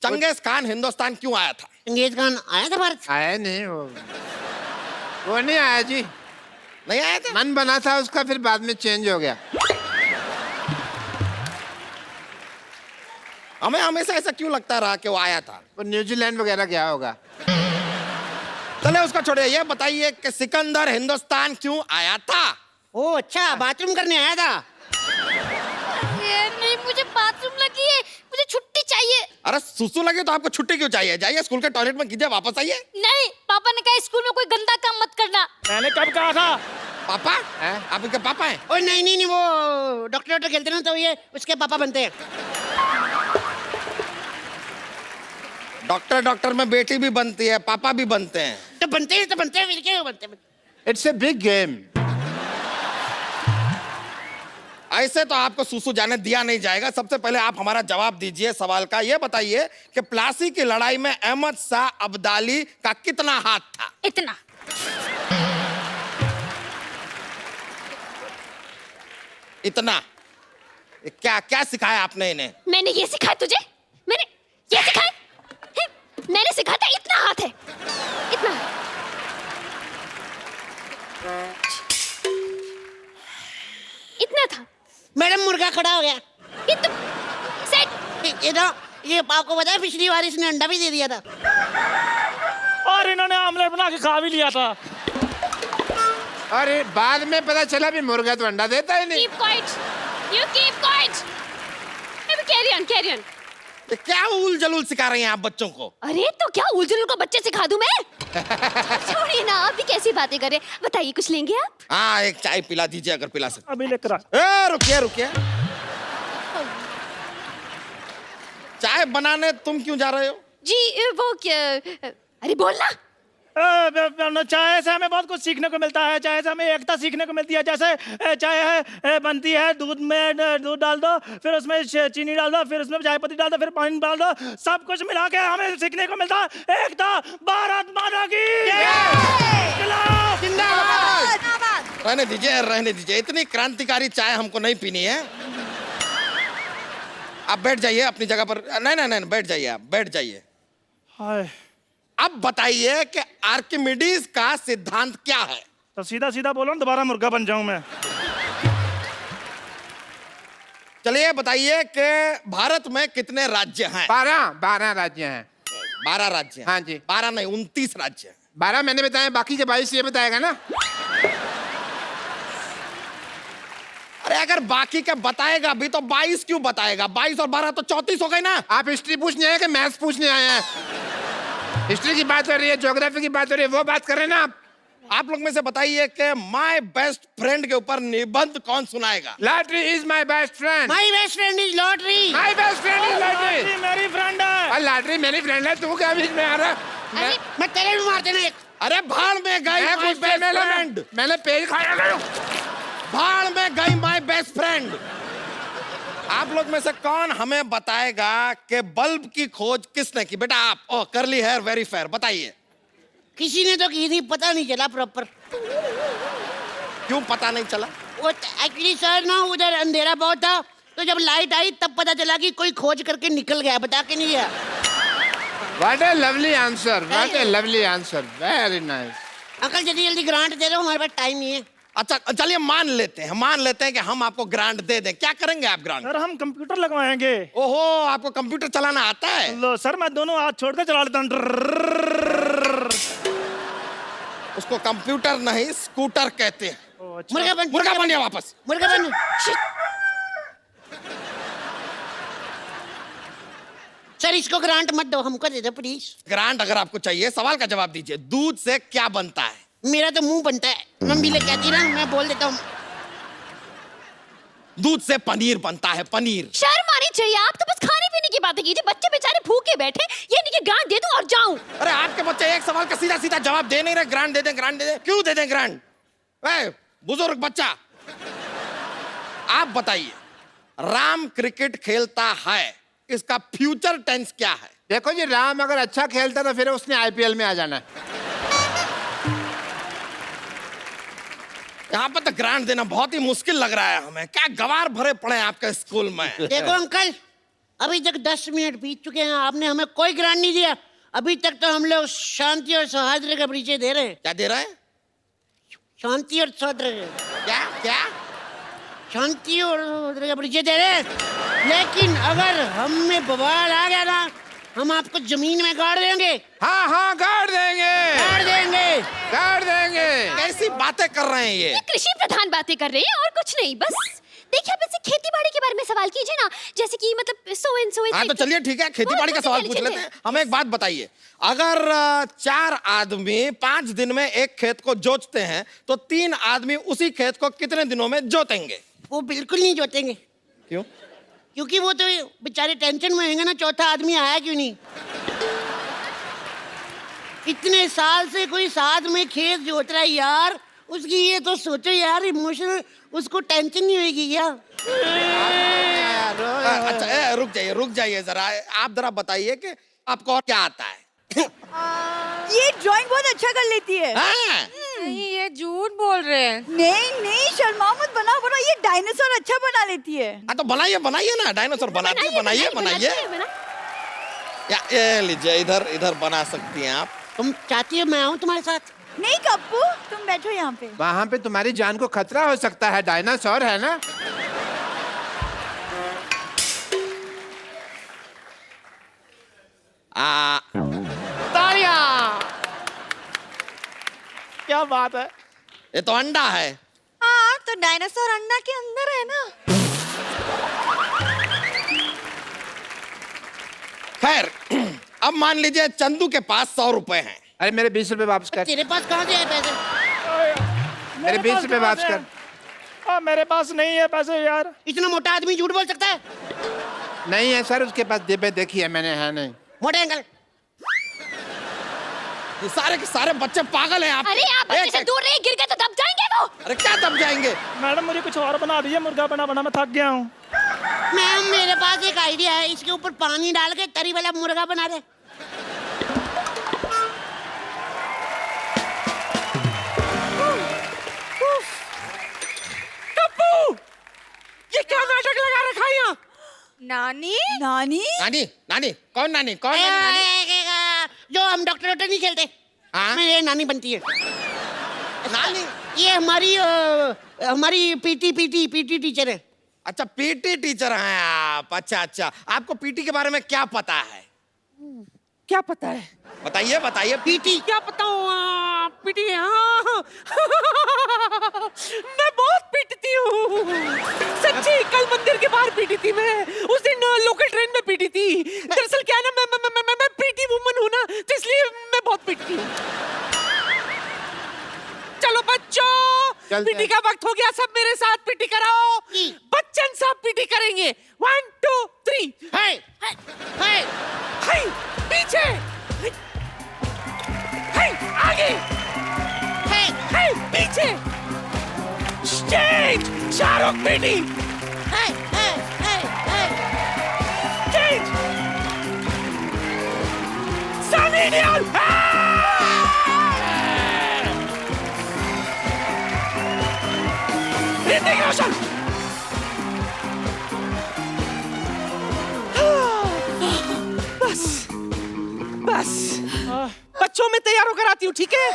Genghis Khan Hindustan क्यों आया था? चंगेज खान आया था भारत? आया नहीं वो नहीं आया जी। नहीं आया था? मन बना था उसका, फिर बाद में चेंज हो गया। हमें हमेशा ऐसा क्यों लगता रहा कि वो आया था? वो न्यूजीलैंड वगैरह गया होगा। चले उसका छोड़िए, ये बताइए कि सिकंदर हिंदुस्तान क्यों आया था? ओ अच्छा, बाथरूम करने आया था। नहीं, मुझे बाथरूम लगी है, मुझे छुट्टी चाहिए। अरे सुसु लगे तो आपको छुट्टी क्यों चाहिए? जाइए स्कूल के टॉयलेट में कीजिए, वापस आइए। नहीं, पापा ने कहा स्कूल में कोई गंदा काम मत करना। मैंने कब कहा था? पापा हैं? आप इनके पापा हैं? ओ नहीं नहीं नहीं, वो डॉक्टर खेलते ना, तो ये उसके पापा बनते हैं। डॉक्टर में बेटी भी बनती है, पापा भी बनते हैं। तो बनते हैं फिर क्या बनते हैं? It's a big game. ऐसे तो आपको सुसु जाने दिया नहीं जाएगा। सबसे पहले आप हमारा जवाब दीजिए सवाल का। ये बताइए कि प्लासी की लड़ाई में अहमद शाह अब्दाली का कितना हाथ था? इतना। इतना? क्या क्या सिखाया आपने इन्हें? मैंने ये सिखाया तुझे? मैंने ये सिखाया? मैंने सिखाया था इतना हाथ है, इतना। इतना था। मैडम मुर्गा खड़ा हो गया। ये तो सेट। ये आपको पता है पिछली बार इसने अंडा भी दे दिया था। और इन्होंने आमलेट बना के खा भी लिया था। और बाद में पता चला भी मुर्गा तो अंडा देता ही नहीं। Keep quiet. You keep quiet. Carry on. ये क्या उल जलूल सिखा रही हैं आप बच्चों को? अरे तो क्या उलझुल को बच्चे सिखा दूं मैं? छोड़िए ना, आप भी कैसी बातें कर रहे हैं। बताइए, कुछ लेंगे आप? हाँ, एक चाय पिला दीजिए अगर पिला सकते। अभी लेकर आ। रुकिए। चाय बनाने तुम क्यों जा रहे हो? जी वो क्या? अरे बोलना। चाय से हमें बहुत कुछ सीखने को मिलता है। चाय से हमें एकता सीखने को मिलती है। जैसे चाय है बनती है, दूध में दूध डाल दो, फिर उसमें चीनी डाल दो, फिर उसमें चाय पत्ती डाल दो, फिर पानी डाल दो, सब कुछ मिला के हमें सीखने को मिलता है। एकता। भारत माता की रहने दीजिए। इतनी क्रांतिकारी चाय हमको नहीं पीनी है। आप बैठ जाइए अपनी जगह पर। नहीं, बैठ जाइए। हाय। अब बताइए कि आर्किमिडीज का सिद्धांत क्या है? तो सीधा बोलो ना, दोबारा मुर्गा बन जाऊं मैं। चलिए बताइए कि भारत में कितने राज्य हैं? 12 राज्य हैं। 12 राज्य हैं। हाँ जी। 12 नहीं, 29 राज्य हैं। 12 मैंने बताया, बाकी के 22 ये बताएगा ना। अरे अगर बाकी का बताएगा भी तो 22 क्यों बताएगा? 22 और 12 तो 34 हो गए ना। आप हिस्ट्री पूछने आए कि मैथ्स पूछने आए हैं? हिस्ट्री की बात हो रही है, ज्योग्राफी की बात हो रही है, वो बात कर रहे हैं ना आप लोग में से बताइए कि माय बेस्ट फ्रेंड के ऊपर निबंध कौन सुनाएगा? Lottery is my best friend. My best friend is lottery. My best friend is lottery. मेरी फ्रेंड है। और लॉटरी मेरी फ्रेंड है, तू क्या बीच में आ रहा? मैं तेरे भी मार देना एक। अरे भाड़ में गई मैं माय कुछ बेस्ट फ्रेंड। मैंने पेज खाया नहीं। भाड़ में गई माय बेस्ट फ्रेंड। आप लोग में से कौन हमें बताएगा कि बल्ब की खोज किसने की? बेटा आप। ओह, करली हेयर वेरी फेयर। बताइए। किसी ने तो की थी, पता नहीं चला प्रॉपर। क्यों पता नहीं चला? वो एक्चुअली सर ना, उधर अंधेरा बहुत था, तो जब लाइट आई तब पता चला कि कोई खोज करके निकल गया, बता के नहीं गया। What a lovely answer. What a lovely answer. Very nice. Uncle जल्दी ग्रांट दे दो, हमारे पास टाइम नहीं है। अच्छा चलिए मान लेते हैं कि हम आपको ग्रांट दे दें। क्या करेंगे आप ग्रांट? सर हम कंप्यूटर लगवाएंगे। ओहो, आपको कंप्यूटर चलाना आता है? लो सर, मैं दोनों हाथ छोड़कर चला लेता हूँ। उसको कंप्यूटर नहीं स्कूटर कहते हैं। अच्छा। मुर्गा बनिए वापस। मुर्गा बन। सर इसको ग्रांट मत दो, हमको दे दो प्लीज। ग्रांट अगर आपको चाहिए, सवाल का जवाब दीजिए। दूध से क्या बनता है? मेरा तो मुंह बनता है, मम्मी ले कहती ना, मैं बोल देता हूँ। दूध से पनीर बनता है, पनीर। शर्म आनी चाहिए, आप तो बस खाने पीने की बातें कीजिए। बच्चे बेचारे भूखे बैठे, ये नहीं कि ग्रांट दे दूं और जाऊं। अरे आपके बच्चे एक सवाल का सीधा जवाब दे नहीं रहे। ग्रांट दे दें। क्यों दे दें ग्रांट? बुजुर्ग बच्चा, आप बताइए, राम क्रिकेट खेलता है, इसका फ्यूचर टेंस क्या है? देखो जी, राम अगर अच्छा खेलता तो फिर उसने आईपीएल में आ जाना है। यहाँ पर तो ग्रांट देना बहुत ही मुश्किल लग रहा है हमें। क्या गवार भरे पड़े हैं आपके स्कूल में। देखो अंकल, अभी तक 10 मिनट बीत चुके हैं, आपने हमें कोई ग्रांट नहीं दिया। अभी तक तो हम लोग शांति और सौहार्द का परिचय दे रहे हैं। क्या दे रहा है? शांति और सौहार्द, क्या क्या? शांति और सौहार्द का परिचय दे रहे हैं। लेकिन अगर हम में बवाल आ गया ना, हम आपको जमीन में गाड़ देंगे। हाँ हाँ गाड़ देंगे, गाड़ देंगे, गाड़ देंगे। कैसी बातें कर रहे हैं ये? कृषि प्रधान बातें कर रहे हैं और कुछ नहीं। बस देखिए, आप इससे खेती बाड़ी के बारे में सवाल कीजिए ना, जैसे कि मतलब सो एंड सो। हाँ तो चलिए ठीक है, खेती बाड़ी का सवाल पूछ लेते हैं। हमें एक बात बताइए, अगर 4 आदमी 5 दिन में एक खेत को जोतते हैं तो 3 आदमी उसी खेत को कितने दिनों में जोतेंगे? वो बिल्कुल नहीं जोतेंगे। क्यों? क्योंकि वो तो बेचारे टेंशन में होंगे ना, चौथा आदमी आया क्यों नहीं। इतने साल से कोई साथ में खेत जोत रहा है यार, उसकी ये तो सोचो यार, इमोशनल उसको टेंशन नहीं होगी क्या? अच्छा रुक जाइए जरा, आप जरा बताइए कि आपको और क्या आता है? ये ड्राइंग बहुत अच्छा कर लेती है। हाँ? नहीं, ये झूठ बोल रहे हैं। नहीं शर्मा मत, बनाओ ये डायनासोर अच्छा बना लेती है। हाँ तो बनाइए ना, डायनासोर बनाती है, बनाइए। ये लीजिए, इधर बना सकती हैं आप। तुम चाहती हो मैं आऊँ तुम्हारे साथ? नहीं कप्पू, तुम बैठो यहाँ पे। वहाँ पे तुम्हारी जान को खतरा हो सकता है, डायनासोर है ना। तालियां! क्या बात है? ये तो अंडा है। हाँ तो डायनासोर अंडा के अंदर है ना। खैर, अब मान लीजिए चंदू के पास 100 रुपए हैं। अरे मेरे 20 रुपए वापस कर। तेरे पास कहाँ से आए पैसे? मेरे 20 रुपए वापस कर। हाँ मेरे पास नहीं है पैसे यार। इतना मोटा आदमी झूठ बोल सकता है? नहीं है सर, उसके पास जेबें देखी है मैंने, है नहीं। मोटे अंकल, ये सारे के सारे बच्चे पागल हैं आप। अरे आप बच्चे से दूर रहिए, गिर गए तो दब जाएंगे वो। अरे क्या दब जाएंगे? मैडम मुझे कुछ और बना दीजिए, मुर्गा बना मैं थक गया हूँ। मैम मेरे पास एक आइडिया है, इसके ऊपर पानी डाल के तरी वाला मुर्गा बना दे। ये क्या नाटक लगा रखा है यहाँ? नानी नानी कौन नानी? जो हम डॉक्टर नहीं खेलते, हाँ? मेरी नानी बनती है। नानी? ये हमारी पीटी टीचर है। अच्छा पीटी टीचर हैं आप। अच्छा आपको पीटी के बारे में क्या पता है? क्या पता है? बताइए। पीटी क्या बताऊँ? पीटी, हाँ। मैं बहुत पीटती हूँ सच्ची। कल मंदिर के बाहर पीटी थी मैं, उस दिन लोकल ट्रेन में पीटी थी। दरअसल क्या है ना, मैं पीटी वुमन हूँ ना, तो इसलिए मैं बहुत पीटती हूँ। चलो बच्चों, पीटी का वक्त हो गया, सब मेरे साथ पीटी कराओ। बच्चन साहब पीटी करेंगे। 1 2 3। हाय पीछे, हाय आगे, हाय पीछे। Stage Shahrukh PT. Stage Sunny Deol. Hrithik Roshan. बस बच्चों में तैयार होकर आती हूँ, ठीक है?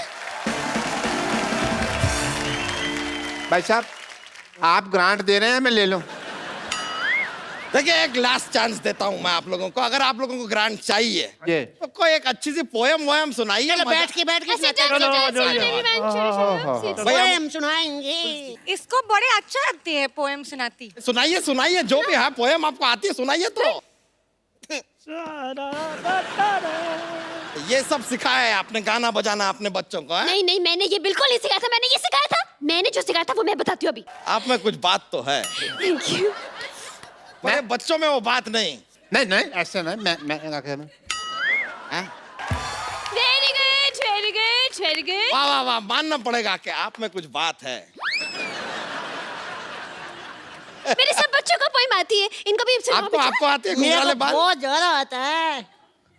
भाई साहब आप ग्रांट दे रहे हैं, मैं ले लूं? देखिए एक लास्ट चांस देता हूं मैं आप लोगों को, अगर आप लोगों को ग्रांट चाहिए ये तो कोई एक अच्छी सी पोयम सुनाइए। बैठ के पोएम सुनाएंगे। इसको बड़े अच्छा लगती है पोएम सुनाती। सुनाइए जो भी है पोयम आपको आती है सुनाइए। तो ये सब सिखाया है आपने, गाना बजाना अपने बच्चों को? है? नहीं मैंने ये बिल्कुल नहीं सिखाया था। मैंने ये सिखाया था, मैंने जो सिखाया था वो मैं बताती हूँ अभी। आप में कुछ बात तो है, थैंक यू। मेरे बच्चों में वो बात नहीं। नहीं ऐसे नहीं, मैं वेरी गुड। वाह मानना पड़ेगा कि आप में कुछ बात है। मेरे सब बच्चों को पोएम आती है, इनको भी आपको आती है? मेरे घुंघराले को बाल? बहुत ज्यादा आता है।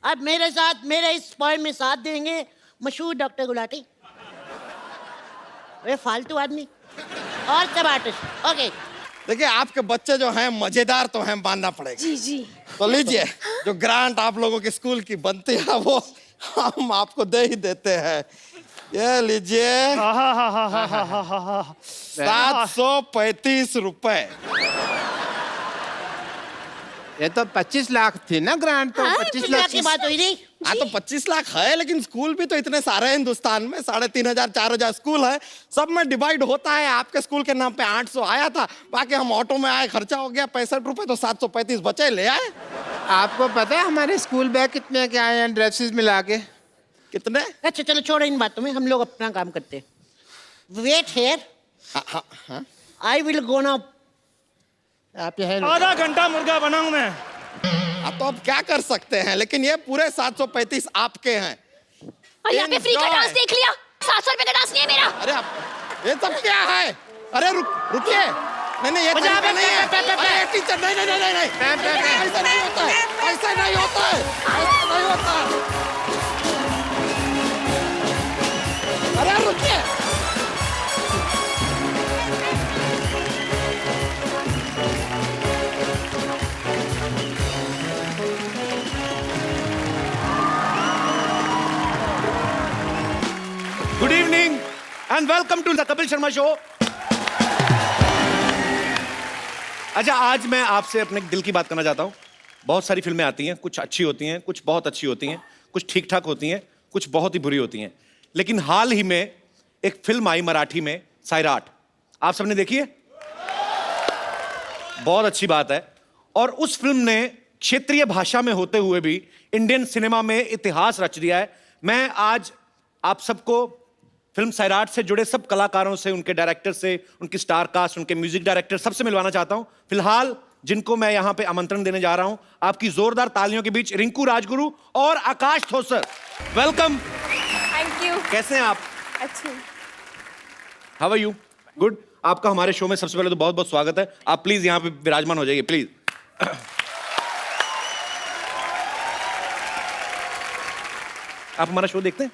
अब मेरे साथ मेरे इस पोएम में साथ देंगे मशहूर डॉक्टर गुलाटी, वे फालतू आदमी और सब आर्टिस्ट। ओके देखिए आपके बच्चे जो हैं मजेदार तो हैं, मानना पड़ेगा। जी तो लीजिए, जो ग्रांट आप लोगों के स्कूल की बनती है वो हम आपको दे ही देते हैं। ये लीजिए, 735 रुपए। ये तो 25 लाख थी ना ग्रांट, तो 25 लाख की बात हुई नहीं। हाँ तो 25 लाख है, लेकिन स्कूल भी तो इतने सारे हैं हिंदुस्तान में, 3,500 4,000 स्कूल है, सब में डिवाइड होता है। आपके स्कूल के नाम पे 800 आया था, बाकी हम ऑटो में आए, खर्चा हो गया 65 रुपए, तो 735 बचे, ले आए। आपको पता है हमारे स्कूल बैग कितने के आए हैं ड्रेसेस मिला के? कितने? अच्छा चलो छोड़ो इन बातों में, हम लोग अपना काम करते हैं। Wait here, I will go now. आप ये आधा घंटा मुर्गा बनाऊं मैं। तो अब क्या कर सकते हैं, लेकिन ये पूरे 735 आपके हैं। और यहाँ पे फ्री का डांस देख लिया, 700 रुपए का डांस नहीं है मेरा। अरे आप, ये सब क्या है? अरे रुकिए, नहीं ये तरीका नहीं है। अरे टीचर, नहीं ऐसा नहीं होता है, ऐसा नहीं होता है, ऐसा नहीं होता है। अरे रुकिए, good evening and welcome to the Kapil Sharma show. अच्छा, आज मैं आपसे अपने दिल की बात करना चाहता हूं। बहुत सारी फिल्में आती हैं, कुछ अच्छी होती हैं, कुछ बहुत अच्छी होती हैं, कुछ ठीक ठाक होती हैं, कुछ बहुत ही बुरी होती हैं। लेकिन हाल ही में एक फिल्म आई मराठी में, सैराट। आप सबने देखी है? बहुत अच्छी बात है। और उस फिल्म ने क्षेत्रीय भाषा में होते हुए भी इंडियन सिनेमा में इतिहास रच दिया है। मैं आज आप सबको फिल्म सैराट से जुड़े सब कलाकारों से, उनके डायरेक्टर से, उनकी स्टार कास्ट, उनके म्यूजिक डायरेक्टर, सबसे मिलवाना चाहता हूं। फिलहाल जिनको मैं यहां पे आमंत्रण देने जा रहा हूं, आपकी जोरदार तालियों के बीच रिंकू राजगुरु और Akash Thosar. Welcome. Thank you. कैसे हैं आप? अच्छी। How are you? गुड। आपका हमारे शो में सबसे पहले तो बहुत बहुत स्वागत है। आप प्लीज यहां पे विराजमान हो जाइए, प्लीज। आप हमारा शो देखते हैं?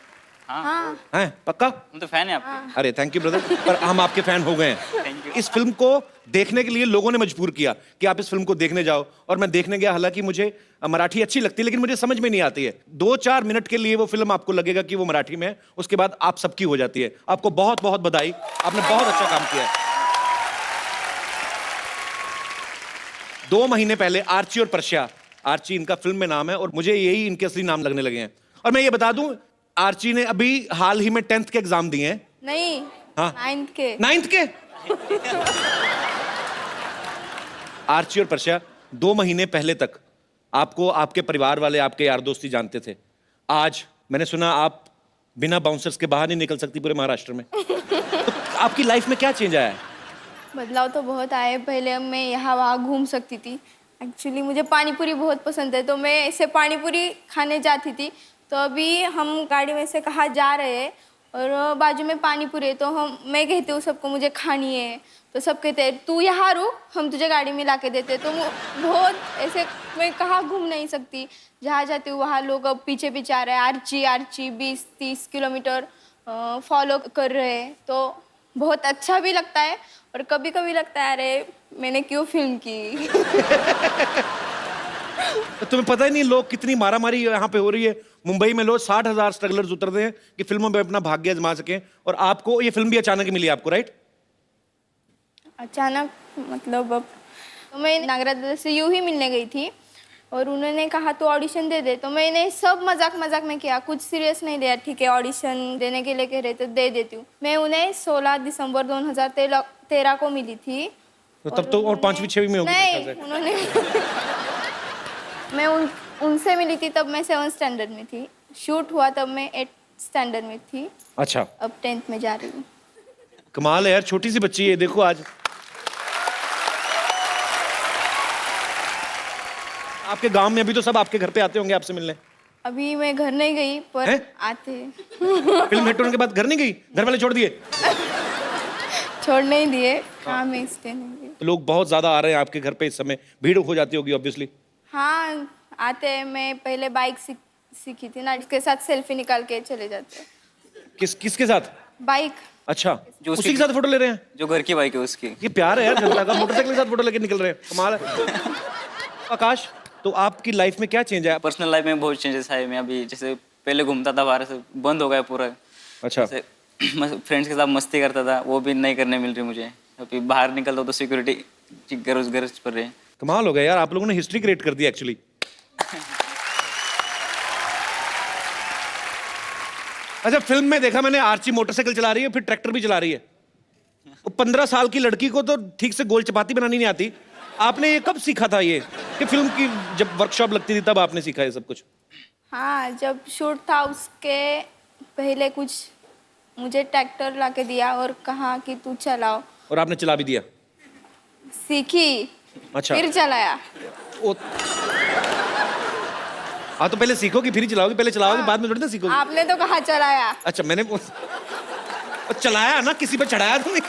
हाँ। हैं? पक्का? हम तो फैन है आपके। अरे थैंक यू ब्रदर, पर हम आपके फैन हो गए हैं। इस फिल्म को देखने के लिए लोगों ने मजबूर किया कि आप इस फिल्म को देखने जाओ, और मैं देखने गया। हालांकि मुझे मराठी अच्छी लगती है, लेकिन मुझे समझ में नहीं आती है। 2-4 मिनट के लिए वो फिल्म आपको लगेगा कि वो मराठी में है, उसके बाद आप सबकी हो जाती है। आपको बहुत बहुत बधाई, आपने बहुत अच्छा काम किया है। 2 महीने पहले आर्ची और पर्शिया, आर्ची इनका फिल्म में नाम है और मुझे यही इनके असली नाम लगने लगे हैं। और मैं ये बता दूं, आर्ची ने अभी हाल ही में 10th के एग्जाम दिए हैं। नहीं, हाँ? 9th के। 9th के? आर्ची और पर्शिया 2 महीने पहले तक आपको आपके परिवार वाले, आपके यार दोस्ती जानते थे। आज मैंने सुना आप बिना बाउंसर्स के बाहर नहीं निकल सकती पूरे महाराष्ट्र में। तो आपकी लाइफ में क्या चेंज आया है? बदलाव तो बहुत आए। पहले मैं यहाँ वहाँ घूम सकती थी। एक्चुअली मुझे पानीपुरी बहुत पसंद है, तो मैं ऐसे पानीपुरी खाने जाती थी। तो अभी हम गाड़ी में से कहाँ जा रहे हैं और बाजू में पानीपुरी है, तो मैं कहती हूँ सबको मुझे खानी है, तो सब कहते हैं तू यहाँ रुक, हम तुझे गाड़ी में ला के देते। तो बहुत ऐसे, मैं कहाँ घूम नहीं सकती। जहाँ जाती हूँ वहाँ लोग अब पीछे पीछे आ रहे हैं, आर्ची 20-30 किलोमीटर फॉलो कर रहे हैं। तो बहुत अच्छा भी लगता है, और कभी कभी लगता है अरे मैंने क्यों फिल्म की। तो तुम्हें पता ही नहीं लोग कितनी मारामारी यहाँ पे हो रही है। मुंबई में लोग 60,000 स्ट्रगलर्स उतरते हैं कि फिल्मों में अपना भाग्य आजमा सकें, और आपको ये फिल्म भी अचानक ही मिली आपको, राइट? अचानक मतलब अब तो मैं नागराज से यूं ही मिलने गई थी, और उन्होंने कहा तो ऑडिशन दे दे। तो मैंने सब मजाक में किया, कुछ सीरियस नहीं लिया। ठीक है, ऑडिशन देने के लिए कह रहे थे, दे देती हूँ। मैं उन्हें 16 दिसंबर 2013 को मिली थी। तो तब तो और 5वीं 6वीं में होगी। नहीं, उन्होंने मैं उनसे मिली थी तब मैं 7th स्टैंडर्ड में थी। शूट हुआ तब मैं 8th स्टैंडर्ड में थी। अच्छा, अब 10th में जा रही हूँ। कमाल है यार, छोटी सी बच्ची है। देखो आज आपके गांव में अभी तो सब आपके घर पे आते होंगे आपसे मिलने। अभी मैं घर नहीं गई, पर हैं? आते। फिल्म हिट होने के बाद घर नहीं गई? घर वाले छोड़ दिए? छोड़ नहीं दिए, काम है इसलिए नहीं गई। तो लोग बहुत ज्यादा आ रहे हैं आपके घर पे इस समय, भीड़ हो जाती होगी ऑब्वियसली। हाँ आते हैं। मैं पहले बाइक सीखी थी ना, इसके साथ सेल्फी निकाल के चले जाते हैं। किसके साथ? बाइक। अच्छा, जो उसी के साथ फोटो ले रहे हैं? जो घर की बाइक है उसकी। ये प्यार है यार जनता का, मोटरसाइकिल के साथ फोटो लेके निकल रहे हैं, कमाल है। आकाश, तो आपकी लाइफ में क्या चेंज आया? पर्सनल लाइफ में बहुत चेंजेस आए। मैं अभी जैसे पहले घूमता था बाहर से, बंद हो गया पूरा। अच्छा। जैसे फ्रेंड्स के साथ मस्ती करता था, वो भी नहीं करने मिल रही मुझे। अभी बाहर निकलता हूं तो सिक्योरिटी गरज पर रहे। कमाल हो गया यार, आप लोगों ने हिस्ट्री क्रिएट कर दी एक्चुअली। अच्छा, फिल्म में देखा मैंने आर्ची मोटरसाइकिल चला रही है, फिर ट्रैक्टर भी चला रही है। 15 साल की लड़की को तो ठीक से गोल चपाती बनानी नहीं आती। आपने ये कब सीखा था ये, कि फिल्म की जब वर्कशॉप लगती थी तब आपने सीखा ये सब कुछ? हाँ, जब शूट था उसके पहले कुछ मुझे ट्रैक्टर लाके दिया और कहा कि तू चलाओ, और आपने चला भी दिया? सीखी। अच्छा। फिर चलाया। ओ, हाँ, तो पहले सीखोगी फिर ही चलाओगी, पहले चलाओगी बाद में थोड़ी ना सीखोगी। आपने तो कहा चलाया। अच्छा, मैंने चलाया ना, किसी पे चढ़ाया तो नहीं।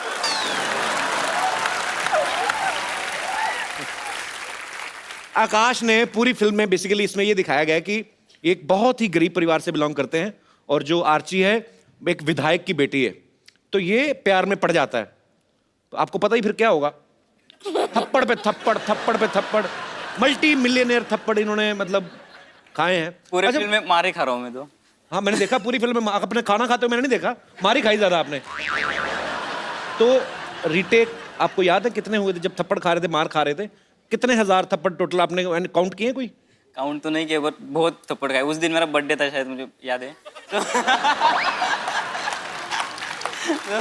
आकाश ने पूरी फिल्म में बेसिकली इसमें ये दिखाया गया है कि एक बहुत ही गरीब परिवार से बिलोंग करते हैं, और जो आर्ची है एक विधायक की बेटी है, तो ये प्यार में पड़ जाता है। तो आपको पता ही फिर क्या होगा, थप्पड़ पे थप्पड़, थप्पड़ पे थप्पड़, मल्टी मिलियनेयर थप्पड़ इन्होंने मतलब खाए हैं। पूरे अच्छा, फिल्म में मार ही खा रहा हूँ मैं तो। हाँ, मैंने देखा पूरी फिल्म में। अपने खाना खाते हो मैंने नहीं देखा, मारी खाई ज्यादा आपने। तो रीटेक आपको याद है कितने हुए थे जब थप्पड़ खा रहे थे, मार खा रहे थे? कितने हजार थप्पड़ टोटल आपने काउंट किए? कोई काउंट तो नहीं किया, बट बहुत थप्पड़ खाए। उस दिन मेरा बर्थडे था शायद, मुझे याद है।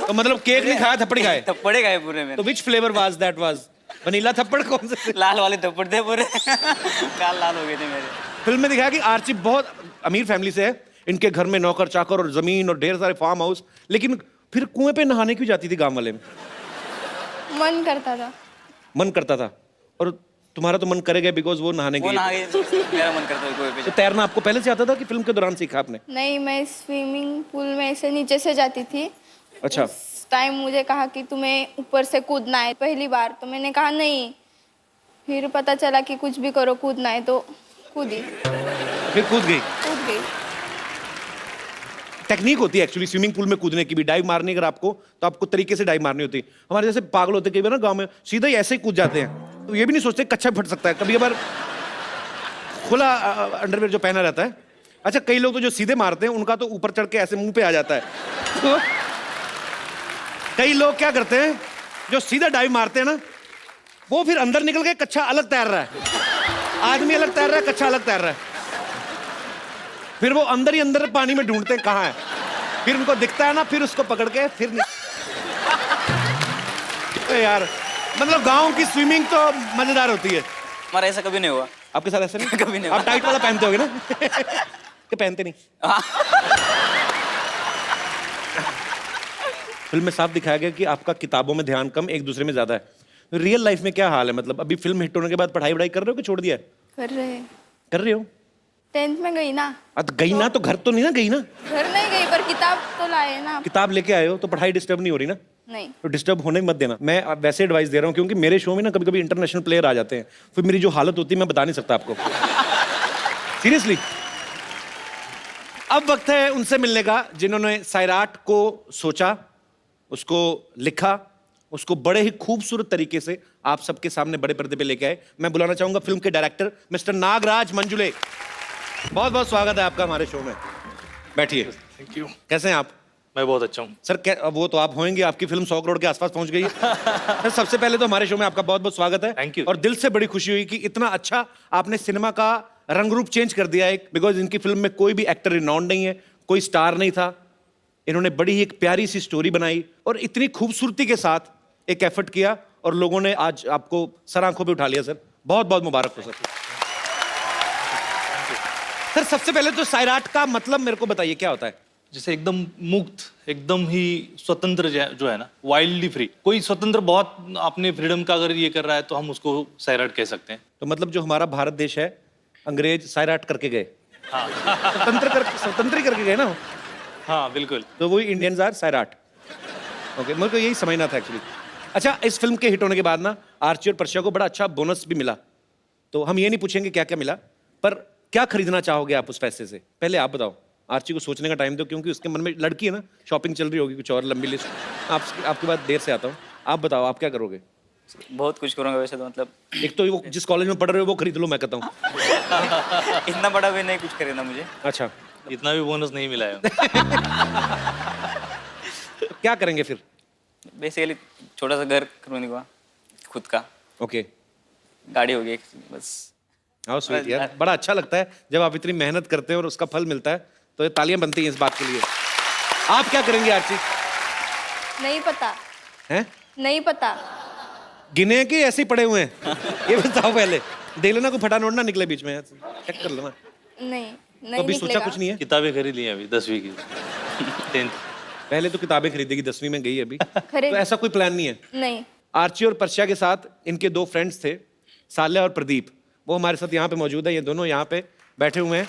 तो मतलब केक नहीं खाया, थप्पड़ ही खाए? थप्पड़े खाए पूरे में। तो which flavour was that? Was vanilla थप्पड़? कौन से? लाल वाले थप्पड़ थे पूरे। गाल लाल हो गए थे मेरे। फिल्म में दिखाया कि आर्ची बहुत अमीर फैमिली से है, इनके घर में नौकर चाकर और जमीन और ढेर सारे फार्म हाउस, लेकिन फिर कुएं पे नहाने क्यों जाती थी गांव वाले में? मन करता था। मन करता था, और तुम्हारा तो मन करेगा बिकॉज वो नहाने वो के नहा लिए। गए, मेरा मन करता है कोई पे। तो तैरना आपको पहले से आता था कि फिल्म के दौरान सीखा आपने? नहीं, मैं स्विमिंग पूल में ऐसे नीचे से जाती थी। अच्छा। उस टाइम मुझे कहा कि तुम्हें ऊपर से कूदना है पहली बार, तो मैंने कहा नहीं। फिर पता चला कि कुछ भी करो कूदना है, तो कूदी। फिर कूद गई? कूद गई। टेक्निक होती है एक्चुअली स्विमिंग पूल में कूदने की भी। डाइव मारनी अगर आपको, तो आपको तरीके से डाइव मारनी होती है। हमारे जैसे पागल होते कई बार ना गांव में, सीधा ही ऐसे ही कूद जाते हैं, तो ये भी नहीं सोचते कच्चा फट सकता है। कभी कभार खुला अंडरवेयर जो पहना रहता है। अच्छा, कई लोग तो जो सीधे मारते हैं उनका तो ऊपर चढ़ के ऐसे मुंह पे आ जाता है। तो कई लोग क्या करते हैं, जो सीधा डाइव मारते हैं ना, वो फिर अंदर निकल के कच्चा अलग तैर रहा है। आदमी अलग तैर रहा है, कच्चा अलग तैर रहा है। फिर वो अंदर ही अंदर पानी में ढूंढते हैं कहाँ है, फिर उनको दिखता है ना, फिर उसको पकड़ के फिर यार, मतलब गांव की स्विमिंग तो मजेदार होती है। हमारा ऐसा कभी नहीं हुआ। आपके साथ ऐसा नहीं? कभी नहीं आप टाइट वाला पहनते होगे ना? कि पहनते नहीं? फिल्म में साफ दिखाया गया कि आपका किताबों में ध्यान कम, एक दूसरे में ज्यादा है। रियल लाइफ में क्या हाल है? मतलब अभी फिल्म हिट होने के बाद पढ़ाई वढ़ाई कर रहे हो कि छोड़ दिया है? कर रहे हो? 10th में गई ना। तो गई ना, तो घर तो नहीं ना गई ना? घर नहीं गई, पर किताब तो लाए ना। किताब लेके आए हो तो पढ़ाई डिस्टर्ब नहीं हो रही ना? नहीं। तो डिस्टर्ब होने मत देना। मैं वैसे एडवाइस दे रहा हूँ क्योंकि मेरे शो में ना कभी कभी इंटरनेशनल प्लेयर आ जाते हैं, फिर मेरी जो हालत होती है मैं बता नहीं सकता आपको। सीरियसली। अब वक्त है उनसे मिलने का जिन्होंने सैराट को सोचा, उसको लिखा, उसको बड़े ही खूबसूरत तरीके से आप सबके सामने बड़े पर्दे पे लेके आए। मैं बुलाना चाहूंगा फिल्म के डायरेक्टर मिस्टर नागराज मंजुले। बहुत बहुत स्वागत है आपका हमारे शो में। बैठिए। Thank you. कैसे हैं आप? मैं बहुत अच्छा हूँ सर। वो तो आप होंगे, आपकी फिल्म 100 करोड़ के आसपास पहुंच गई है। सर, सबसे पहले तो हमारे शो में आपका बहुत बहुत स्वागत है। Thank you। और दिल से बड़ी खुशी हुई कि इतना अच्छा आपने सिनेमा का रंग रूप चेंज कर दिया एक, बिकॉज इनकी फिल्म में कोई भी एक्टर रिनाउंड नहीं है, कोई स्टार नहीं था। इन्होंने बड़ी ही एक प्यारी सी स्टोरी बनाई और इतनी खूबसूरती के साथ एक एफर्ट किया, और लोगों ने आज आपको सर आंखों पे उठा लिया। सर, बहुत बहुत मुबारक हो सर। सर, सबसे पहले तो सैराट का मतलब मेरे को बताइए, क्या होता है? जैसे एकदम मुक्त, एकदम ही स्वतंत्र जो है ना, वाइल्डली फ्री। कोई स्वतंत्र बहुत अपने फ्रीडम का अगर ये कर रहा है तो हम उसको सैराट कह सकते हैं। तो मतलब जो हमारा भारत देश है, अंग्रेज सैराट करके गए। हाँ। स्वतंत्र ही करके गए ना। हाँ बिल्कुल। तो वही इंडियंस आर सैराट। ओके, मेरे को यही समझना था एक्चुअली। अच्छा, इस फिल्म के हिट होने के बाद ना आर्ची और पर्शिया को बड़ा अच्छा बोनस भी मिला। तो हम ये नहीं पूछेंगे क्या क्या मिला, पर क्या खरीदना चाहोगे आप उस पैसे से? पहले आप बताओ। आर्ची को सोचने का टाइम दो, क्योंकि उसके मन में लड़की है ना, शॉपिंग चल रही होगी, कुछ और लंबी लिस्ट। आपकी बात देर से आता हूँ। आप बताओ, आप क्या करोगे? बहुत कुछ करूँगा वैसे तो, मतलब एक तो वो जिस कॉलेज में पढ़ रहे हो वो खरीद लो, मैं कहता हूँ। इतना बड़ा भी नहीं कुछ खरीदना मुझे। अच्छा, इतना भी बोनस नहीं मिला है। क्या करेंगे फिर? बेसिकली छोटा सा घर करूँगा खुद का, ओके, गाड़ी होगी एक, बस। हाउ स्वीट यार, बड़ा अच्छा लगता है जब आप इतनी मेहनत करते हैं और उसका फल मिलता है, तो ये तालियां बनती हैं इस बात के लिए। आप क्या करेंगे आरची? नहीं पता, हैं? नहीं पता। गिने के ऐसे ही पड़े हुए हैं? ये बताओ पहले, देख लेना कोई फटा नोट ना निकले बीच में, चेक कर लेना। नहीं, तो नहीं अभी सोचा निकलेगा। कुछ नहीं है? किताबें खरीद ली हैं अभी 10वीं की, 10th। पहले तो किताबें खरीदेगी, 10वीं में गई अभी, खरीद- तो ऐसा कोई प्लान नहीं है? नहीं। आर्ची और पर्शिया के साथ इनके 2 फ्रेंड्स थे, साल्या और प्रदीप, वो हमारे साथ यहाँ पे मौजूद है। ये दोनों यहाँ पे बैठे हुए हैं,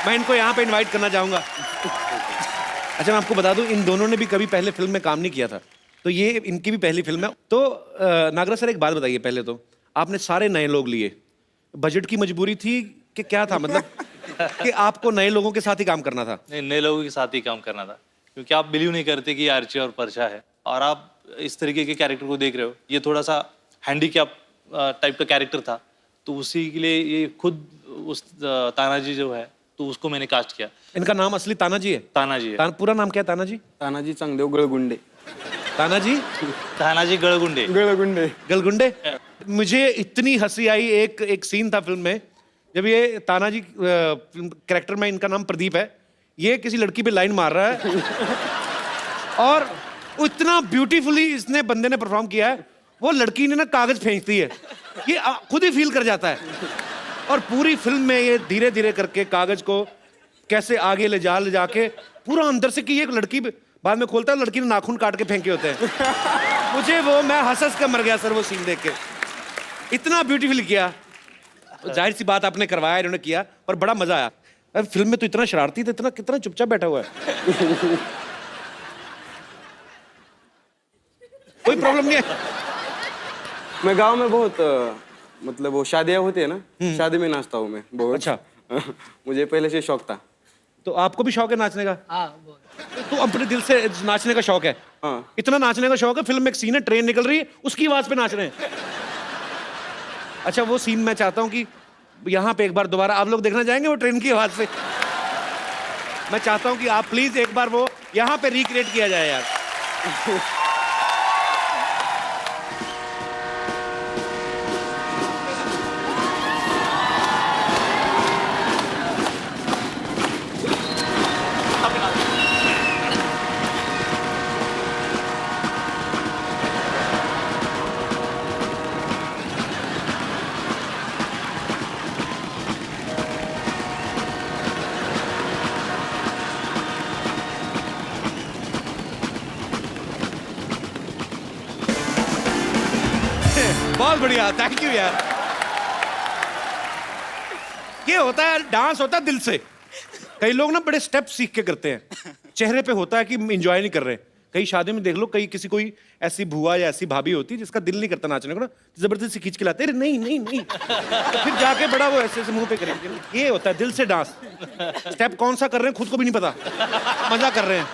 मैं इनको यहाँ पे इनवाइट करना चाहूंगा। अच्छा, मैं आपको बता दूं, इन दोनों ने भी कभी पहले फिल्म में काम नहीं किया था, तो ये इनकी भी पहली फिल्म है। तो नागराज सर, एक बात बताइए, पहले तो आपने सारे नए लोग लिए, बजट की मजबूरी थी कि क्या था, मतलब कि आपको नए लोगों के साथ ही काम करना था? नहीं, नए लोगों के साथ ही काम करना था, क्योंकि आप बिलीव नहीं करते कि आर्ची और परछा है, और आप इस तरीके के कैरेक्टर को देख रहे हो। ये थोड़ा सा हैंडीकैप टाइप का कैरेक्टर था, तो उसी के लिए ये खुद उस तानाजी जो है, तो उसको मैंने कास्ट किया। इनका नाम असली तानाजी है? तानाजी है। पूरा नाम क्या है तानाजी? तानाजी चांगदेव गळगुंडे। तानाजी? तानाजी गळगुंडे। गळगुंडे। गलगुंडे। मुझे इतनी हंसी आई, एक सीन था फिल्म में, जब ये तानाजी कैरेक्टर में, इनका नाम प्रदीप है, ये किसी लड़की पे लाइन मार रहा है और इतना ब्यूटीफुली इसने बंदे ने परफॉर्म किया है, वो लड़की ने ना कागज फेंकती है, ये खुद ही फील कर जाता है, और पूरी फिल्म में ये धीरे धीरे करके कागज को कैसे आगे ले जाके पूरा अंदर से, कि ये लड़की बाद में खोलता है, लड़की ने नाखून काट के फेंके होते हैं। मुझे वो, मैं हंस के मर गया सर वो सीन देख के, इतना ब्यूटीफुल किया। जाहिर सी बात, आपने करवाया, इन्होंने किया, और बड़ा मजा आया। अब फिल्म में तो इतना शरारती था, इतना कितना चुपचाप बैठा हुआ है। कोई प्रॉब्लम नहीं है? मैं गांव में बहुत मतलब वो शादियां होती है ना, शादी में नाचता हूँ मैं बहुत। अच्छा। मुझे पहले से शौक था। तो आपको भी शौक है नाचने का? तो अपने दिल से नाचने का शौक है? हाँ। इतना नाचने का शौक है, फिल्म में एक सीन है, ट्रेन निकल रही है, उसकी आवाज पे नाच रहे हैं। अच्छा, वो सीन मैं चाहता हूँ कि यहाँ पे एक बार दोबारा आप लोग देखना चाहेंगे, वो ट्रेन की आवाज से? मैं चाहता हूँ कि आप प्लीज एक बार वो यहाँ पे रिक्रिएट किया जाए यार। बहुत बढ़िया, थैंक यू यार। ये होता है, डांस होता है दिल से। कई लोग ना बड़े स्टेप सीख के करते हैं, चेहरे पे होता है कि एंजॉय नहीं कर रहे। कई शादी में देख लो, कई किसी कोई ऐसी बुआ या ऐसी भाभी होती है जिसका दिल नहीं करता नाचने को ना, जबरदस्ती खींच के लाते हैं, नहीं नहीं नहीं, तो फिर जाके बड़ा वो ऐसे मुंह पे करेंगे। ये होता है दिल से डांस। स्टेप कौन सा कर रहे हैं खुद को भी नहीं पता, मजा कर रहे हैं।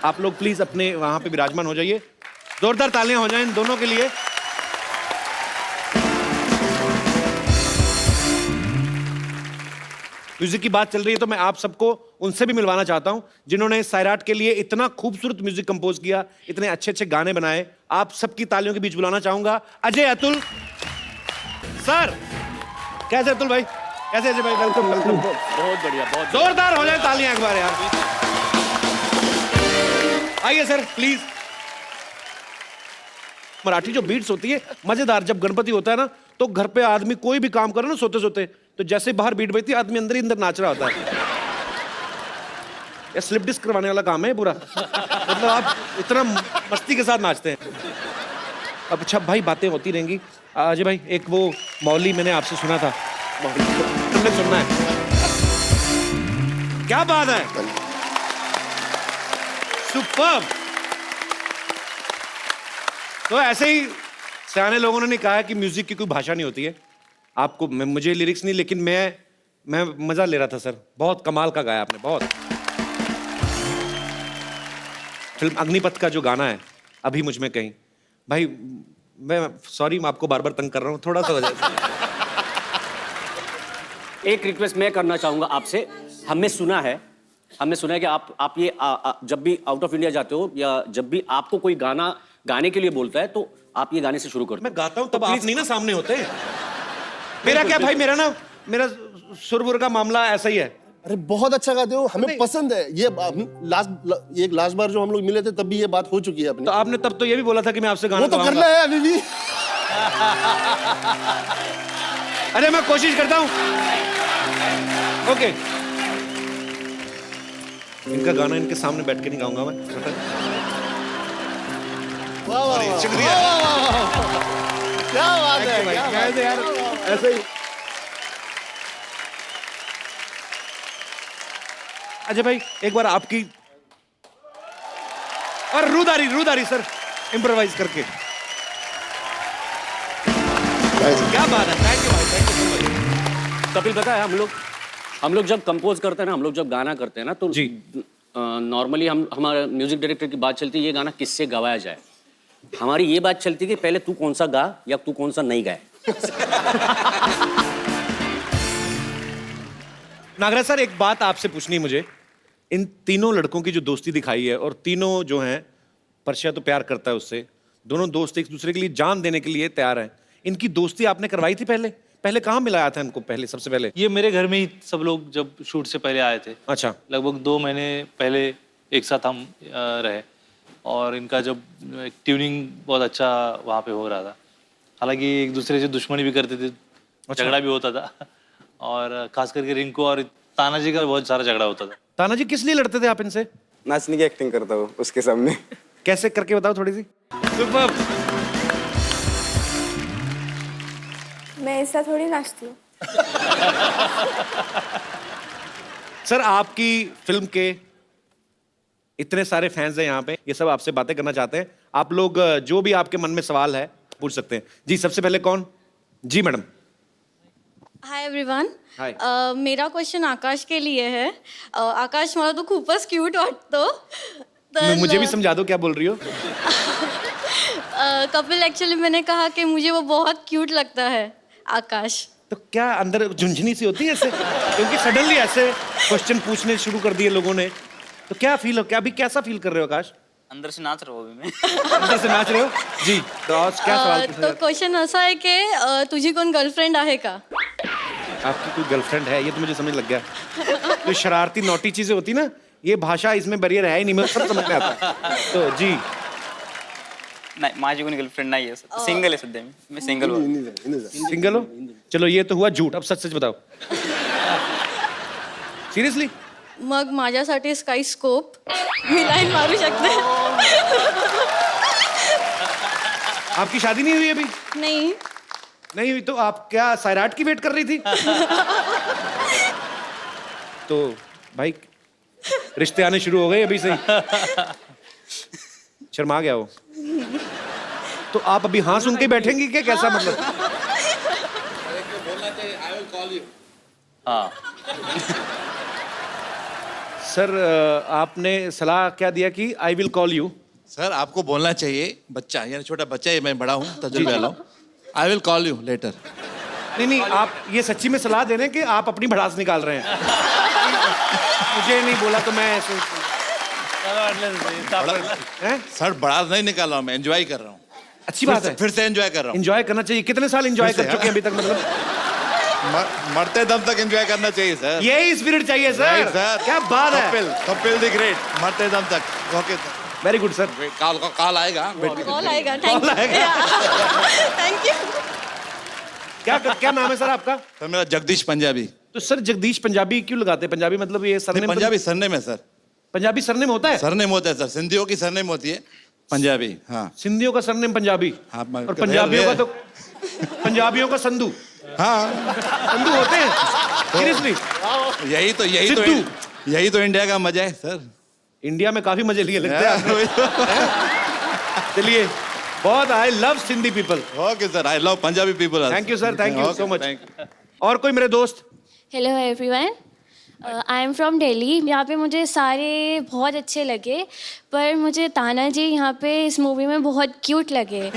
आप लोग प्लीज अपने वहां पे विराजमान हो जाइए, जोरदार तालियां हो जाएं इन दोनों के लिए। म्यूजिक की बात चल रही है, तो मैं आप सबको उनसे भी मिलवाना चाहता हूं जिन्होंने सैराट के लिए इतना खूबसूरत म्यूजिक कंपोज किया, इतने अच्छे अच्छे गाने बनाए। आप सबकी तालियों के बीच बुलाना चाहूंगा अजय अतुल सर। कैसे अतुल भाई? कैसे अजय भाई? Welcome welcome. बहुत बढ़िया, बहुत जोरदार हो जाए तालियां एक बार यार। आइए सर प्लीज। मराठी जो बीट्स होती है मजेदार, जब गणपति होता है ना, तो घर पे आदमी कोई भी काम करे ना सोते सोते, तो जैसे बाहर बीट बजती है, आदमी अंदर ही अंदर नाच रहा होता है। ये स्लिप डिस्क करवाने वाला काम है पूरा, मतलब आप इतना मस्ती के साथ नाचते हैं। अब अच्छा भाई, बातें होती रहेंगी। अजय भाई, एक वो मौली मैंने आपसे सुना था, तुमने सुनना है? क्या बात है, सुपर्ब। तो ऐसे ही सियाने लोगों ने कहा है कि म्यूजिक की कोई भाषा नहीं होती है। आपको, मुझे लिरिक्स नहीं, लेकिन मैं मजा ले रहा था सर, बहुत कमाल का गाया आपने, बहुत। फिल्म अग्निपथ का जो गाना है, अभी मुझ में कहीं, भाई मैं सॉरी, मैं आपको बार बार तंग कर रहा हूँ, थोड़ा सा हो जाए। एक रिक्वेस्ट मैं करना चाहूंगा आपसे। हमने सुना है कि आप ये जब भी आउट ऑफ इंडिया जाते हो या जब भी आपको कोई गाना गाने के लिए बोलता है तो आप ये गाने से शुरू करते हो। मैं गाता हूँ तब आप नहीं ना सामने होते। मेरा क्या भाई, मेरा सुरबुर का मामला ऐसा ही है। अरे बहुत अच्छा गाते हो, हमें पसंद है ये। लास्ट बार जो हम लोग मिले थे तब भी ये बात हो चुकी है अपनी। तो आपने तब तो ये भी बोला था कि मैं आपसे गाना वो तो करना है अभी भी। अरे मैं कोशिश करता हूँ। ओके, इनका गाना इनके सामने बैठ के नहीं गाऊंगा मैं। शुक्रिया, क्या बात है यार, ऐसे ही। अजय भाई एक बार आपकी और रूदारी सर इम्प्रोवाइज करके। क्या बात है, थैंक यू भाई, थैंक यू। कपिल पता है हम लोग जब कंपोज करते हैं ना, हम लोग जब गाना करते हैं ना तो जी नॉर्मली हमारे म्यूजिक डायरेक्टर की बात चलती है ये गाना किससे गवाया जाए। हमारी ये बात चलती है कि पहले तू कौन सा गा या तू कौन सा नहीं गाए। नागराज सर एक बात आपसे पूछनी है मुझे। इन तीनों लड़कों की जो दोस्ती दिखाई है और तीनों जो हैं, परशिया तो प्यार करता है उससे, दोनों दोस्त एक दूसरे के लिए जान देने के लिए तैयार हैं। इनकी दोस्ती आपने करवाई थी पहले कहाँ मिलाया था इनको पहले? सबसे पहले ये मेरे घर में ही सब लोग जब शूट से पहले आए थे। अच्छा। लगभग 2 महीने पहले एक साथ हम रहे और इनका जब ट्यूनिंग बहुत अच्छा वहाँ पे हो रहा था। हालांकि एक दूसरे से दुश्मनी भी करते थे, झगड़ा भी होता था और खास करके रिंकू और तानाजी का बहुत सारा झगड़ा होता था। तानाजी किस लिए लड़ते थे आप इनसे? नाचने की एक्टिंग करता हूँ उसके सामने। कैसे करके बताओ थोड़ी सी। सुपर। मैं ऐसा थोड़ी नाचती हूँ। सर आपकी फिल्म के इतने सारे फैंस हैं यहाँ पे, ये सब आपसे बातें करना चाहते हैं। आप लोग जो भी आपके मन में सवाल है पूछ सकते हैं। जी सबसे पहले कौन? जी मैडम। Hi everyone. हाय। मेरा क्वेश्चन आकाश के लिए है। आकाश मला तो खूपच क्यूट वाटतो। मुझे भी समझा दो क्या बोल रही हो। कपिल एक्चुअली मैंने कहा कि मुझे वो बहुत क्यूट लगता है आकाश। तो क्या अंदर झुंझुनी सी होती है ऐसे? क्योंकि सडनली ऐसे क्वेश्चन पूछने शुरू कर दिए लोगों ने, तो क्या फील हो, क्या अभी कैसा फील कर रहे हो आकाश? अंदर से नाच रहा हूँ अभी मैं। अंदर से नाच रहे हो जी। तो आज क्या सवाल पूछा? तो क्वेश्चन ऐसा है कि तुझी कोण गर्लफ्रेंड आहे का? आपकी कोई गर्लफ्रेंड है? ये तो मुझे समझ लग गया। जो शरारती नोटी चीजें होती ना, ये भाषा इसमें बैरियर है ही नहीं, मुझे सब समझ में आता। तो जी नाही माझी कोणी गर्लफ्रेंड नाही आहे, सिंगल आहे सध्या मैं सिंगल हूँ। सिंगल हो? चलो ये तो हुआ झूठ, अब सच सच बताओ। सीरियसली? मग माझ्यासाठी काही स्कोप? मी लाईन मारू शकते? आपकी शादी नहीं हुई अभी? नहीं। नहीं हुई तो आप क्या सैराट की वेट कर रही थी? तो भाई रिश्ते आने शुरू हो गए अभी से ही। शर्मा गया वो। तो आप अभी हाँ सुन के बैठेंगी क्या? कैसा मतलब? हाँ सर आपने सलाह क्या दिया कि I will call you? Sir आपको बोलना चाहिए, बच्चा यानी छोटा बच्चा है, मैं बड़ा हूँ, तजुर्बा वाला हूँ। I will call you later. नहीं आप ये सच्ची में सलाह दे रहे हैं कि आप अपनी भड़ास निकाल रहे हैं? मुझे नहीं बोला तो मैं ऐसे। सर बड़ा नहीं निकाल रहा हूँ, मैं एंजॉय कर रहा हूँ। अच्छी बात है, फिर से एंजॉय कर रहा हूँ। एंजॉय करना चाहिए। कितने साल एंजॉय कर चुके हैं अभी तक? मतलब मरते दम तक एंजॉय करना चाहिए सर। यही स्पिरिट चाहिए सर। क्या बात है। कपिल द ग्रेट, मरते दम तक। Okay very good sir. Call आएगा। कॉल आएगा। Thank you. क्या नाम है सर आपका? सर मेरा जगदीश पंजाबी। तो सर जगदीश पंजाबी क्यों लगाते हैं? पंजाबी मतलब ये सरनेम? पंजाबी सरनेम है सर। पंजाबी सरनेम होता है? सरनेम होता है सर, सिंधियों की सरनेम होती है पंजाबी। हाँ सिंधियों का सरनेम पंजाबी। हाँ, और पंजाबियों का तो पंजाबियों का संधू। हाँ संधू होते हैं सीरियसली? यही तो इंडिया का मजा है सर। इंडिया में काफी मजे लिए लगते हैं। चलिए बहुत I love Sindhi people. Okay sir, I love Punjabi people. Thank you sir, thank you so much. और कोई मेरे दोस्त? Hello everyone, I am from Delhi. यहाँ पे मुझे सारे बहुत अच्छे लगे, पर मुझे ताना जी यहाँ पे इस मूवी में बहुत क्यूट लगे।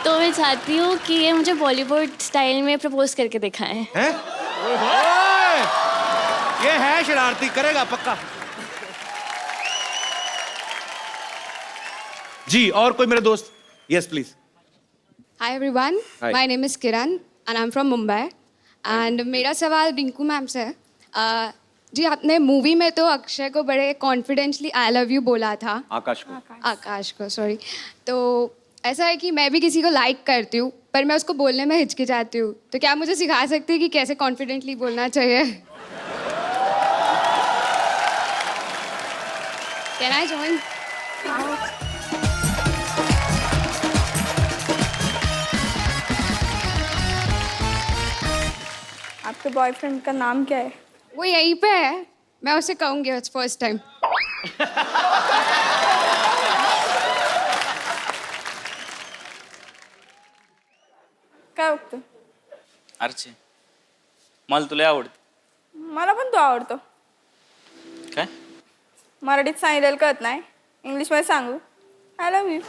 तो मैं चाहती हूँ कि ये मुझे बॉलीवुड स्टाइल में प्रपोज करके दिखाएं। हैं? ये है शरारती, करेगा पक्का। जी, और कोई मेरे दोस्त? Yes please. Hi everyone, Hi. My name is Kiran and I am from Mumbai. And मेरा सवाल रिंकू मैम से है। जी, आपने मूवी में तो अक्षय को बड़े कॉन्फिडेंटली आई लव यू बोला था। आकाश को सॉरी। तो ऐसा है कि मैं भी किसी को लाइक करती हूँ, पर मैं उसको बोलने में हिचकिचाती हूँ। तो क्या मुझे सिखा सकती है कि कैसे कॉन्फिडेंटली बोलना चाहिए? Can I join? आपके बॉयफ्रेंड का नाम क्या है? वो यहीं पे है, मैं उसे कहूँगी इट्स फर्स्ट टाइम। काय बघतो? आरची मला तुला आवडते. मला पण तो आवडतो. काय? मराठीत सांगितलेलं कळत नाही, इंग्लिशमध्ये सांगू? I love you.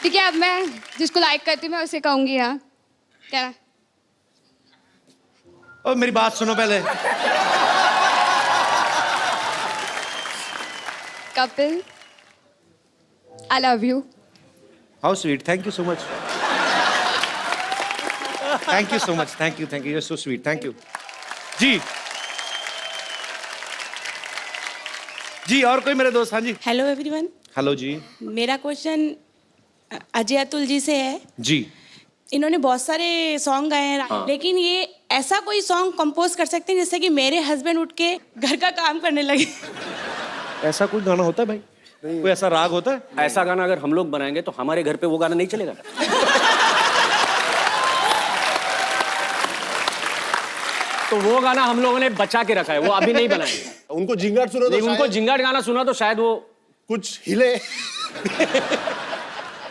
ठीक है, अब मैं जिसको लाइक करती हूँ मैं उसे कहूँगी। हाँ, क्या? ओ मेरी बात सुनो पहले। Kapil, I love you. How sweet, thank you so much. Thank you so much, thank you, you are so sweet, thank you. जी जी, और कोई मेरे दोस्त? हाँ जी। हेलो एवरीवन, हेलो जी। मेरा क्वेश्चन अजय अतुल जी से है। जी। इन्होंने बहुत सारे सॉन्ग गाए हैं, हाँ। लेकिन ये ऐसा कोई सॉन्ग कंपोज कर सकते हैं जिससे कि मेरे हस्बैंड उठ के घर का काम करने लगे। ऐसा कोई गाना होता है भाई? कोई ऐसा राग होता है? ऐसा गाना अगर हम लोग बनाएंगे तो हमारे घर पे वो गाना नहीं चलेगा। तो वो गाना हम लोगों ने बचा के रखा है, वो अभी नहीं बनाएंगे। उनको जिंगाट सुना तो उनको जिंगाट गाना सुना तो शायद वो कुछ हिले।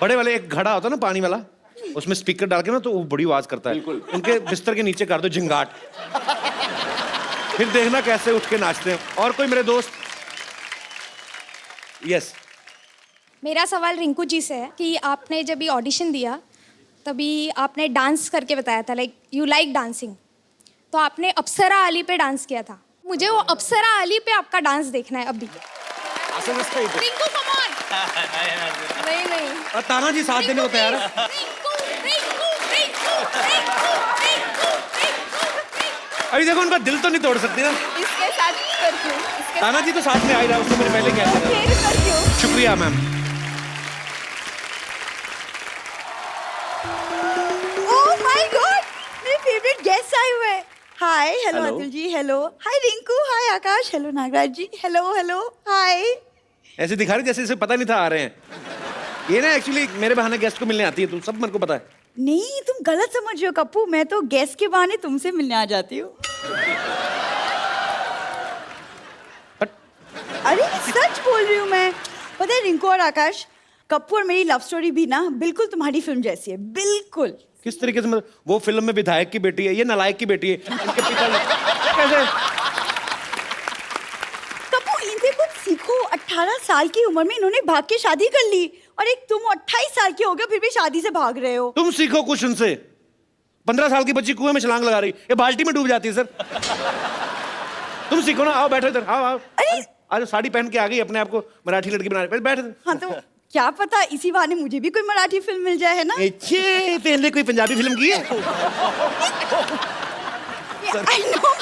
बड़े वाले एक घड़ा होता है ना पानी वाला, उसमें स्पीकर डाल के ना तो वो बड़ी आवाज करता है। उनके बिस्तर के नीचे कर दो जिंगाट, फिर देखना कैसे उठ के नाचते हैं। और कोई मेरे दोस्त? यस। मेरा सवाल रिंकू जी से है कि आपने जब ये ऑडिशन दिया तभी आपने डांस करके बताया था, लाइक यू लाइक डांसिंग, तो आपने अप्सरा अली पे डांस किया था। मुझे वो अप्सरा अली पे आपका डांस देखना है अभी। Rinku come on. नहीं और ताना जी साथ देने को तैयार है। अभी देखो उनका दिल तो नहीं तोड़ सकती ना। इसके साथ करती हूँ। ताना जी तो साथ में आ ही रहा, उससे मैंने पहले कह दिया। शुक्रिया मैम। ओह माय गॉड, मेरे फेवरेट गेस्ट आए हुए हैं। हाय, hello Hello. Atul ji, hello, हाय रिंकू, हाय आकाश, हेलो नागराज जी, हेलो हेलो, हाय। ऐसे दिखा रही जैसे इसे पता नहीं था आ रहे हैं। ये ना एक्चुअली मेरे बहाने गेस्ट को मिलने आती है, तुम सब मेरे को पता है। नहीं, तुम गलत समझ रहे हो कप्पू, मैं तो गेस्ट के बहाने तुमसे मिलने आ जाती हूँ। अरे सच बोल रही हूँ मैं। पता है रिंकू और आकाश, कप्पू और मेरी लव स्टोरी भी ना बिल्कुल तुम्हारी फिल्म जैसी है, बिल्कुल। किस तरीके से? मतलब वो फिल्म में विधायक की बेटी है, ये नालायक की बेटी है। इनके पिता कैसे? कप्पू, इनसे कुछ सीखो। 18 साल की उम्र में इन्होंने भाग के शादी कर ली, और एक तुम 28 साल के हो गए फिर भी शादी से भाग रहे हो। तुम सीखो कुछ उनसे। 15 साल की बच्ची कुएं में छलांग लगा रही, ये बाल्टी में डूब जाती है सर। तुम सीखो ना, आओ बैठो इधर, आओ आओ। अरे साड़ी पहन के आ गई, अपने आप को मराठी लड़की बना रही, बैठ। हाँ तो क्या पता इसी बहाने मुझे भी कोई मराठी फिल्म मिल जाए, है ना? पहले कोई पंजाबी फिल्म की है? I know,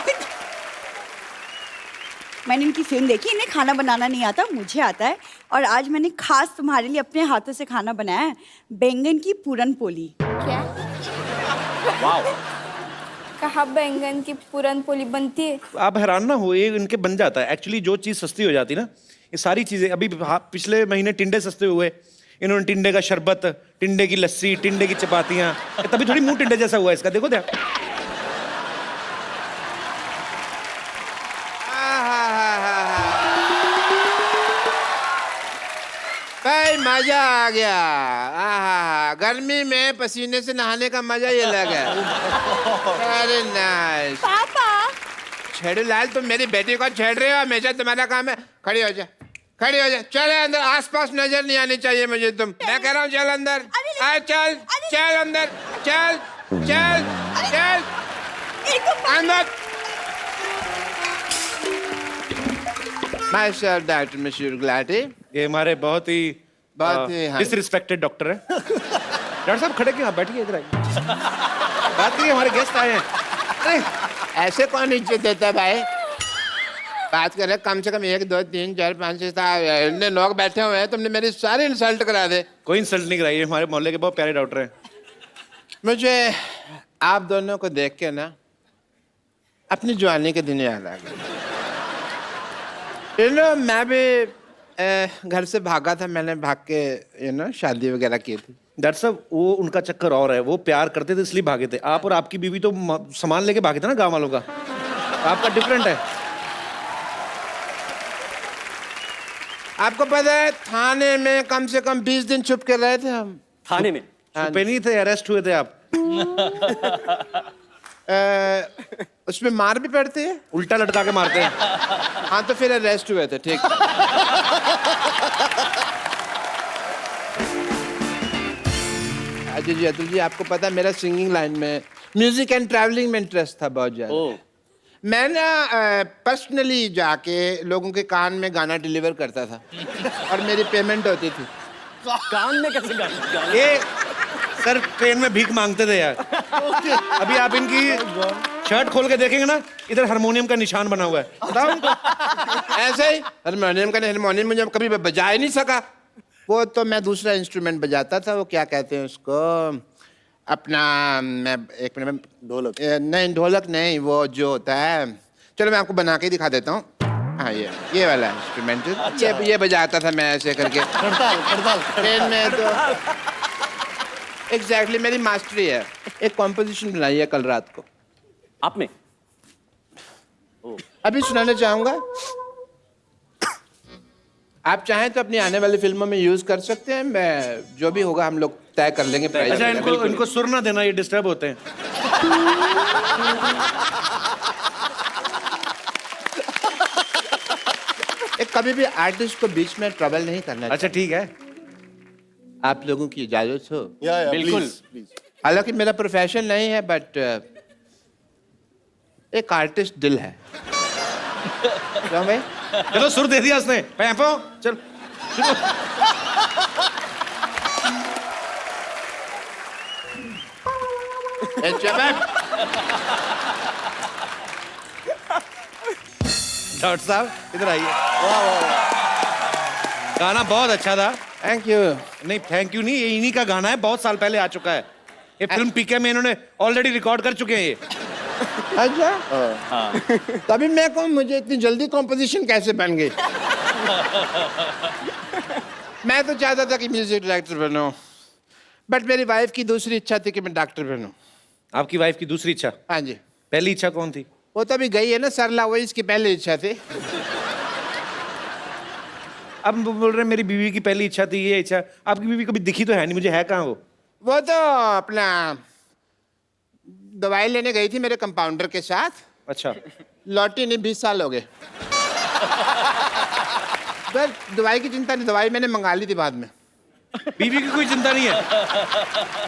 मैंने इनकी फिल्म देखी, इन्हें खाना बनाना नहीं आता, मुझे आता है। और आज मैंने खास तुम्हारे लिए अपने हाथों से खाना बनाया है, बैंगन की पूरन पोली। क्या? कहाँ बैंगन की पूरन पोली बनती है? आप हैरान ना हो, ये इनके बन जाता है। एक्चुअली जो चीज़ सस्ती हो जाती है ना, ये सारी चीज़ें। अभी पिछले महीने टिंडे सस्ते हुए, इन्होंने टिंडे का शरबत, टिंडे की लस्सी, टिंडे की चपातियाँ, तभी थोड़ी मुंह टिंडे जैसा हुआ इसका, देखो ध्यान। मजा आ गया। आहा, गर्मी में पसीने से नहाने का मजा ही अलग है। अरे नाइस। पापा छेड़ू लाल, तुम मेरी बेटी को छेड़ रहे हो, हमेशा तुम्हारा काम है। खड़ी हो जा, खड़ी हो जा। चले अंदर, आसपास नजर नहीं आनी चाहिए मुझे तुम। मैं कह रहा हूँ चल अंदर। आ चल, चल अंदर, चल चल चल अंदर। Myself, Dr. Monsieur Gulati. ये हमारे बहुत ही हाँ। डिसरिस्पेक्टेड डॉक्टर हैं। डॉक्टर साहब खड़े क्यों, बैठिए इधर आइए। बात करिए, हमारे गेस्ट आए हैं। अरे ऐसे कौन इज्जत देता है भाई? बात कर रहे, कम से कम 1 2 3 4 5 6 7 इतने लोग बैठे हुए हैं, तुमने मेरी सारी इंसल्ट करा दे। कोई इंसल्ट नहीं कराई, हमारे मोहल्ले के बहुत प्यारे डॉक्टर हैं। मुझे आप दोनों को देख के ना अपनी जवानी के दिन याद आ गए। मैं भी घर से भागा था, मैंने भाग के शादी वगैरह की थी। डॉक्टर साहब वो उनका चक्कर और है, वो प्यार करते थे इसलिए भागे थे। आप और आपकी बीवी तो सामान लेके भागे थे ना गांव वालों का, आपका डिफरेंट है। आपको पता है थाने में कम से कम 20 दिन छुप के रहे थे हम। थाने में छुपे नहीं थे, अरेस्ट हुए थे आप। उसमें मार भी पड़ती है, उल्टा लटका के मारते हैं। हाँ तो फिर अरेस्ट हुए थे, ठीक। अजय जी, अतुल जी, आपको पता है मेरा सिंगिंग लाइन में, म्यूजिक एंड ट्रैवलिंग में इंटरेस्ट था बहुत ज्यादा। मैं ना पर्सनली जाके लोगों के कान में गाना डिलीवर करता था और मेरी पेमेंट होती थी। कान में कैसे गाना? ये सर ट्रेन में भीख मांगते थे यार। अभी आप इनकी शर्ट खोल के देखेंगे ना, इधर हारमोनियम का निशान बना हुआ है। बताओ इनको। ऐसे ही हारमोनियम मुझे कभी बजा ही नहीं सका। वो तो मैं दूसरा इंस्ट्रूमेंट बजाता था, वो क्या कहते हैं उसको, अपना मैं एक मिनट में, ढोलक नहीं, ढोलक नहीं, वो जो होता है, चलो मैं आपको बना के दिखा देता हूँ। हाँ ये वाला इंस्ट्रूमेंट, ये बजाता था मैं ऐसे करके ट्रेन में। तो एग्जैक्टली मेरी मास्टरी है। एक कॉम्पोजिशन बनाई है कल रात को। आप में अभी सुनाना चाहूंगा। आप चाहें तो अपनी आने वाली फिल्मों में यूज कर सकते हैं। मैं जो भी होगा हम लोग तय कर लेंगे प्राइस। अच्छा, इनको सुर ना देना, ये डिस्टर्ब होते हैं। कभी भी आर्टिस्ट को बीच में ट्रबल नहीं करना। अच्छा ठीक है, आप लोगों की इजाजत हो? बिल्कुल। हालांकि मेरा प्रोफेशन नहीं है, बट एक आर्टिस्ट दिल है। क्यों भाई? चलो सुर दे दिया उसने। पैंपो चल। डॉक्टर साहब इधर आइए। गाना बहुत अच्छा था। Thank you. नहीं थैंक यू नहीं, ये इन्हीं का गाना है, बहुत साल पहले आ चुका है। ये फिल्म पीके में इन्होंने ऑलरेडी रिकॉर्ड कर चुके हैं ये। अच्छा हाँ। तभी मैं कहूँ मुझे इतनी जल्दी कॉम्पोजिशन कैसे बन गई। मैं तो चाहता था कि म्यूजिक डायरेक्टर बनूं, बट मेरी वाइफ की दूसरी इच्छा थी कि मैं डॉक्टर बनूं। आपकी वाइफ की दूसरी इच्छा? हाँ जी। पहली इच्छा कौन थी? वो तो अभी गई है ना सरला, वही इसकी पहली इच्छा थी। अब बोल रहे हैं मेरी बीवी की पहली इच्छा थी ये इच्छा। आपकी बीवी कभी दिखी तो है नहीं, मुझे है कहाँ वो तो अपना दवाई लेने गई थी मेरे कंपाउंडर के साथ। अच्छा। लौटी नहीं, 20 साल हो गए। बस दवाई की चिंता नहीं, दवाई मैंने मंगा ली थी बाद में। बीवी की कोई चिंता नहीं है।